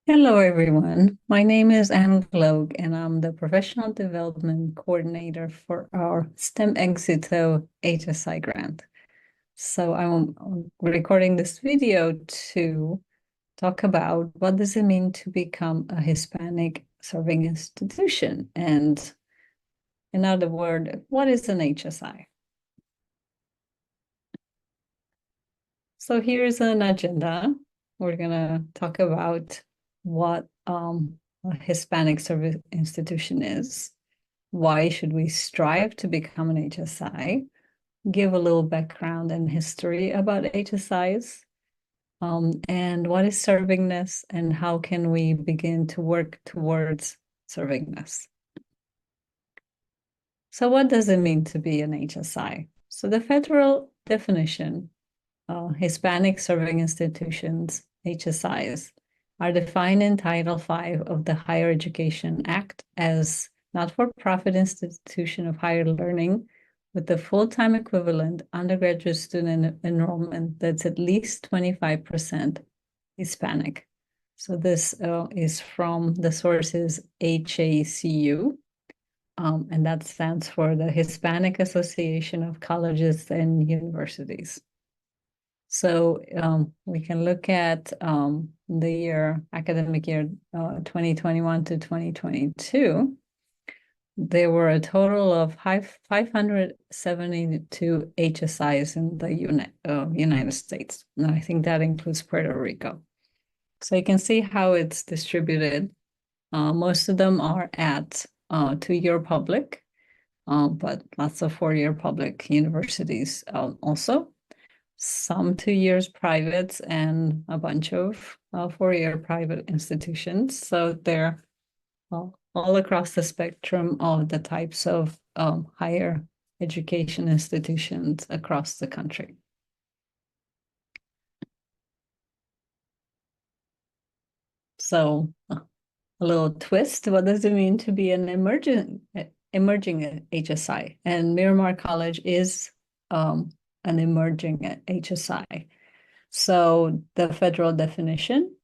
Hello, everyone. My name is Anne Gloag, and I'm the Professional Development Coordinator for our STEM Exito HSI grant. So I'm recording this video to talk about what does it mean to become a Hispanic serving institution, and in other words, what is an HSI? So here's an agenda. We're gonna talk about what a Hispanic service institution is. Why should we strive to become an HSI? Give a little background and history about HSIs, and what is servingness, and how can we begin to work towards servingness? So what does it mean to be an HSI? So the federal definition, Hispanic Serving Institutions, HSIs, are defined in Title V of the Higher Education Act as not-for-profit institution of higher learning with the full-time equivalent undergraduate student enrollment that's at least 25% Hispanic. So this is from the sources HACU, and that stands for the Hispanic Association of Colleges and Universities. So we can look at the academic year 2021 to 2022. There were a total of 572 HSIs in the United States. And I think that includes Puerto Rico. So you can see how it's distributed. Most of them are at two-year public, but lots of four-year public universities also. Some 2 years privates and a bunch of four-year private institutions. So they're all across the spectrum of the types of higher education institutions across the country. So a little twist, what does it mean to be an emerging HSI? And Miramar College is an emerging HSI. So the federal definition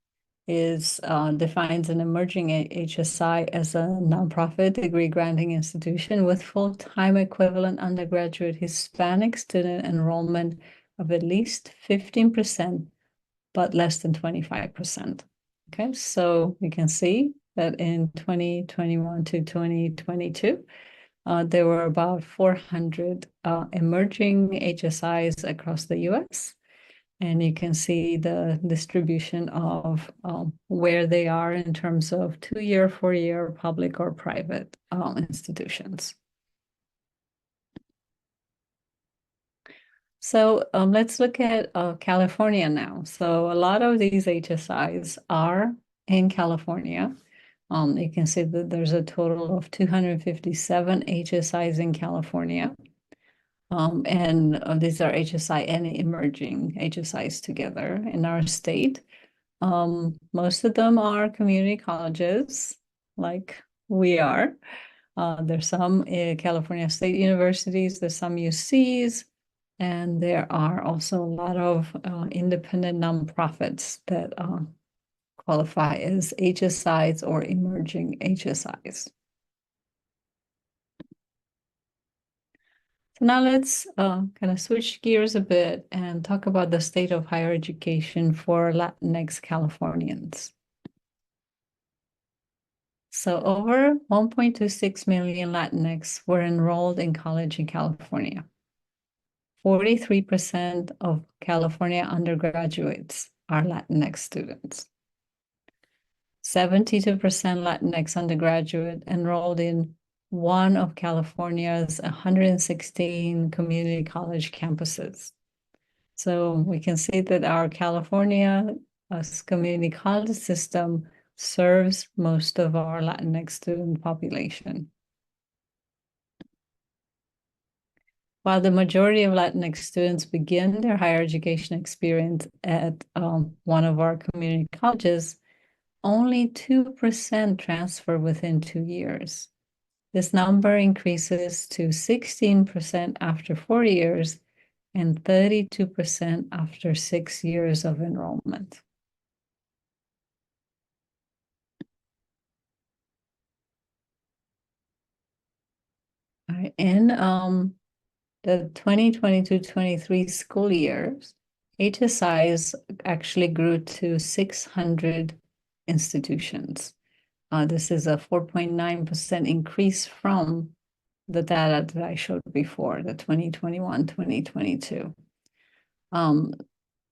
is defines an emerging HSI as a nonprofit degree granting institution with full-time equivalent undergraduate Hispanic student enrollment of at least 15%, but less than 25%. Okay, so we can see that in 2021 to 2022, there were about 400 emerging HSIs across the US. And you can see the distribution of where they are in terms of two-year, four-year public or private institutions. So let's look at California now. So a lot of these HSIs are in California. You can see that there's a total of 257 HSIs in California. And these are HSI and emerging HSIs together in our state. Most of them are community colleges, like we are. There's some California State universities, there's some UCs, and there are also a lot of independent nonprofits that qualify as HSIs or emerging HSIs. So now let's kind of switch gears a bit and talk about the state of higher education for Latinx Californians. So over 1.26 million Latinx were enrolled in college in California. 43% of California undergraduates are Latinx students. 72% Latinx undergraduate enrolled in one of California's 116 community college campuses. So we can see that our California community college system serves most of our Latinx student population. While the majority of Latinx students begin their higher education experience at one of our community colleges, only 2% transfer within 2 years. This number increases to 16% after 4 years and 32% after 6 years of enrollment. right. In the 2022-23 school years, HSIs actually grew to 600 institutions. This is a 4.9% increase from the data that I showed before, the 2021-2022.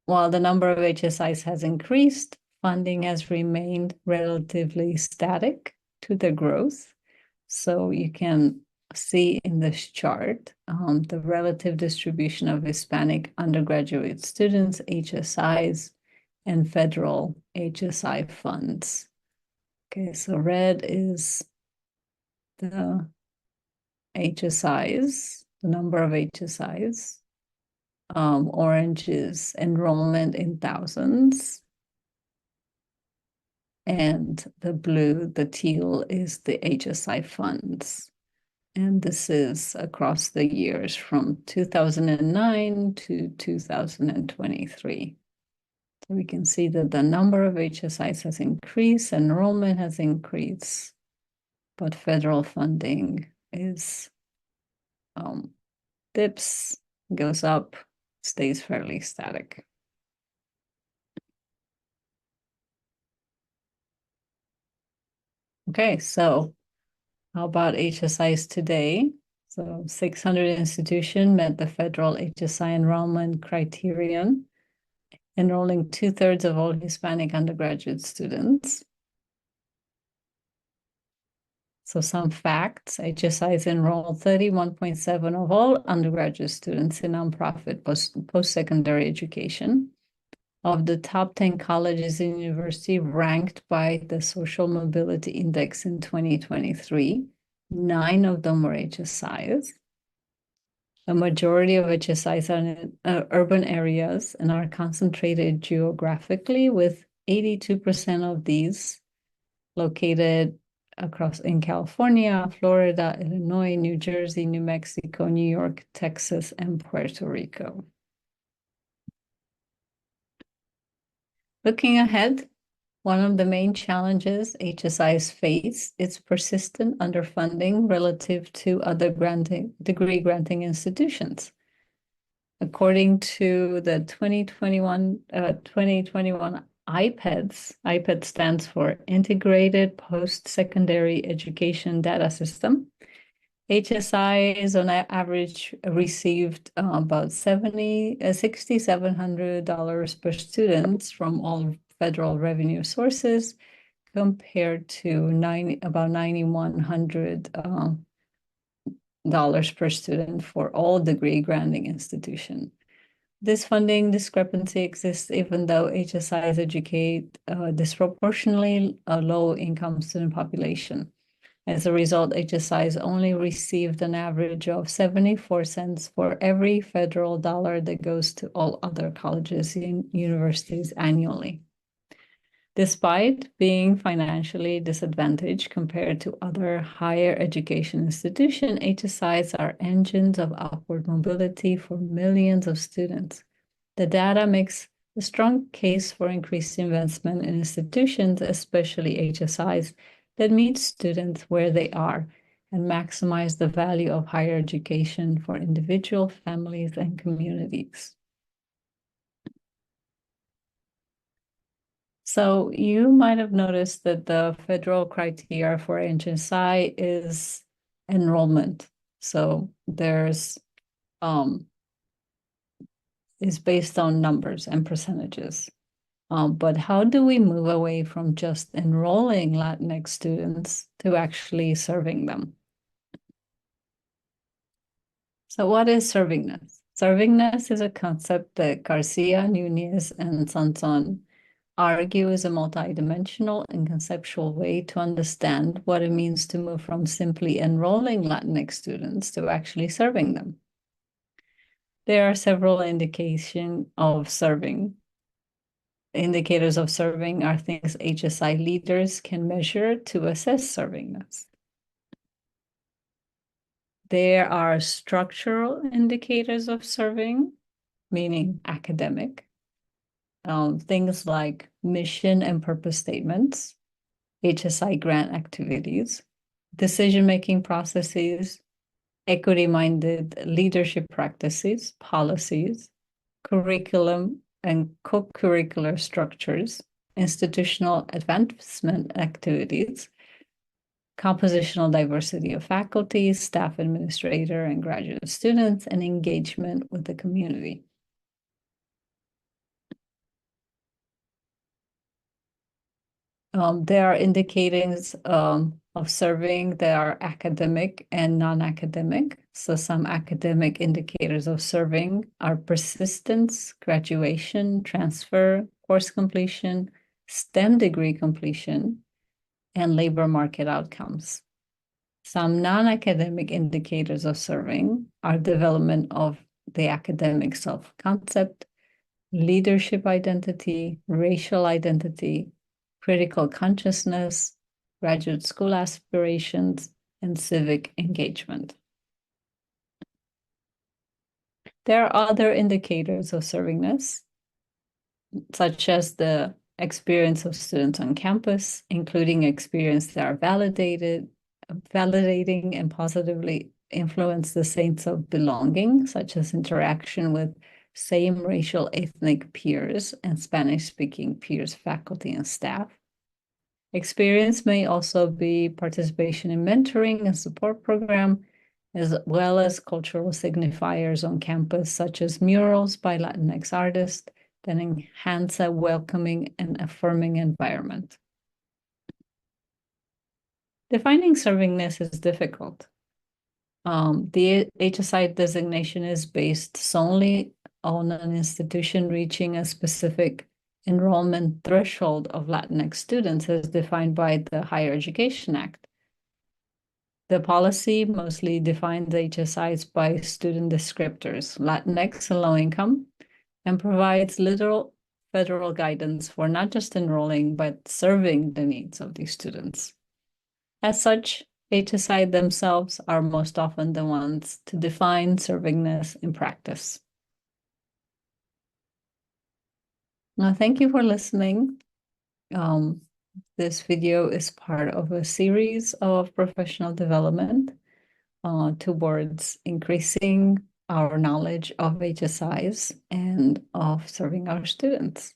While the number of HSIs has increased, funding has remained relatively static to the growth. So you can see in this chart the relative distribution of Hispanic undergraduate students, HSIs, and federal HSI funds. Okay, so red is the HSIs, the number of HSIs. Orange is enrollment in thousands. And the blue, the teal, is the HSI funds. And this is across the years from 2009 to 2023. So we can see that the number of HSIs has increased, enrollment has increased, but federal funding is dips, goes up, stays fairly static. Okay, so how about HSIs today? So 600 institutions met the federal HSI enrollment criterion, enrolling 2/3 of all Hispanic undergraduate students. So some facts: HSIs enroll 31.7% of all undergraduate students in nonprofit post-secondary education. Of the top 10 colleges and universities ranked by the Social Mobility Index in 2023, 9 of them were HSIs. A majority of HSIs are in urban areas and are concentrated geographically, with 82% of these located in California, Florida, Illinois, New Jersey, New Mexico, New York, Texas, and Puerto Rico. Looking ahead, one of the main challenges HSIs face is persistent underfunding relative to other degree granting institutions. According to the 2021 IPED stands for Integrated Post-Secondary Education Data System. HSIs on average received about $6,700 per student from all federal revenue sources, compared to about $9,100 per student for all degree granting institutions. This funding discrepancy exists even though HSIs educate disproportionately a low-income student population. As a result, HSIs only received an average of 74 cents for every federal dollar that goes to all other colleges and universities annually. Despite being financially disadvantaged compared to other higher education institutions, HSIs are engines of upward mobility for millions of students. The data makes a strong case for increased investment in institutions, especially HSIs, that meet students where they are and maximize the value of higher education for individual families and communities. So you might have noticed that the federal criteria for HSI is enrollment. So there's is based on numbers and percentages. But how do we move away from just enrolling Latinx students to actually serving them? So what is servingness? Servingness is a concept that Garcia, Nunez, and Sanson argue is a multidimensional and conceptual way to understand what it means to move from simply enrolling Latinx students to actually serving them. There are several indicators of serving. Indicators of serving are things HSI leaders can measure to assess servingness. There are structural indicators of serving, meaning academic. Things like mission and purpose statements, HSI grant activities, decision-making processes, equity-minded leadership practices, policies, curriculum and co-curricular structures, institutional advancement activities, compositional diversity of faculty, staff, administrator, and graduate students, and engagement with the community. There are indicators of serving that are academic and non-academic. So some academic indicators of serving are persistence, graduation, transfer, course completion, STEM degree completion, and labor market outcomes. Some non-academic indicators of serving are development of the academic self-concept, leadership identity, racial identity, critical consciousness, graduate school aspirations, and civic engagement. There are other indicators of servingness, such as the experience of students on campus, including experience that are validating and positively influence the sense of belonging, such as interaction with same racial ethnic peers and Spanish-speaking peers, faculty, and staff. Experience may also be participation in mentoring and support program, as well as cultural signifiers on campus, such as murals by Latinx artists that enhance a welcoming and affirming environment. Defining servingness is difficult. The HSI designation is based solely on an institution reaching a specific enrollment threshold of Latinx students as defined by the Higher Education Act. The policy mostly defines HSIs by student descriptors, Latinx and low income, and provides literal federal guidance for not just enrolling, but serving the needs of these students. As such, HSI themselves are most often the ones to define servingness in practice. Now, thank you for listening. This video is part of a series of professional development towards increasing our knowledge of HSIs and of serving our students.